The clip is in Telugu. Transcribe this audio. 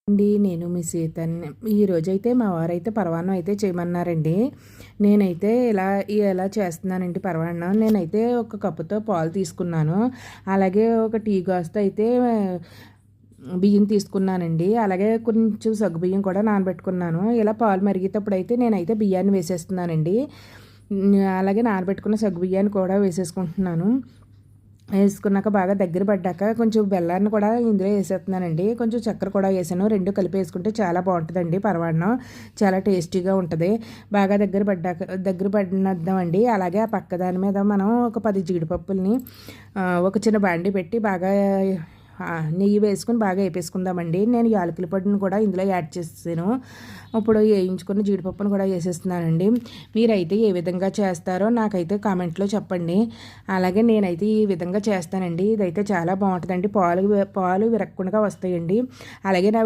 నేను మీ సీతని ఈరోజైతే మా వారైతే పరమాన్నం అయితే చేయమన్నారండి. నేనైతే ఇలా చేస్తున్నానండి పరమాన్నం. నేనైతే ఒక కప్పుతో పాలు తీసుకున్నాను. అలాగే ఒక టీ గ్లాస్‌తో అయితే బియ్యం తీసుకున్నానండి. అలాగే కొంచెం సగ్గుబియ్యం కూడా నానబెట్టుకున్నాను. ఇలా పాలు మరిగేటప్పుడైతే నేనైతే బియ్యాన్ని వేసేస్తున్నానండి. అలాగే నానబెట్టుకున్న సగ్గుబియ్యాన్ని కూడా వేసేసుకుంటున్నాను. వేసుకున్నాక బాగా దగ్గర పడ్డాక కొంచెం బెల్లాన్ని కూడా ఇందులో వేసేస్తున్నానండి. కొంచెం చక్కెర కూడా వేసాను. 2 కలిపి వేసుకుంటే చాలా బాగుంటుందండి పరమాన్నం. చాలా టేస్టీగా ఉంటుంది. బాగా దగ్గర పడినద్దామండి. అలాగే ఆ పక్క దాని మీద మనం ఒక 10 జీడిపప్పుల్ని ఒక చిన్న బాండీ పెట్టి బాగా నెయ్యి వేసుకొని బాగా వేపేసుకుందామండి. నేను యాలకుల పొడిని కూడా ఇందులో యాడ్ చేసాను. ఇప్పుడు వేయించుకున్న జీడిపప్పును కూడా వేసేస్తున్నానండి. మీరైతే ఏ విధంగా చేస్తారో నాకైతే కామెంట్లో చెప్పండి. అలాగే నేనైతే ఈ విధంగా చేస్తానండి. ఇదైతే చాలా బాగుంటుందండి. పాలు విరక్కుండా వస్తాయండి. అలాగే నా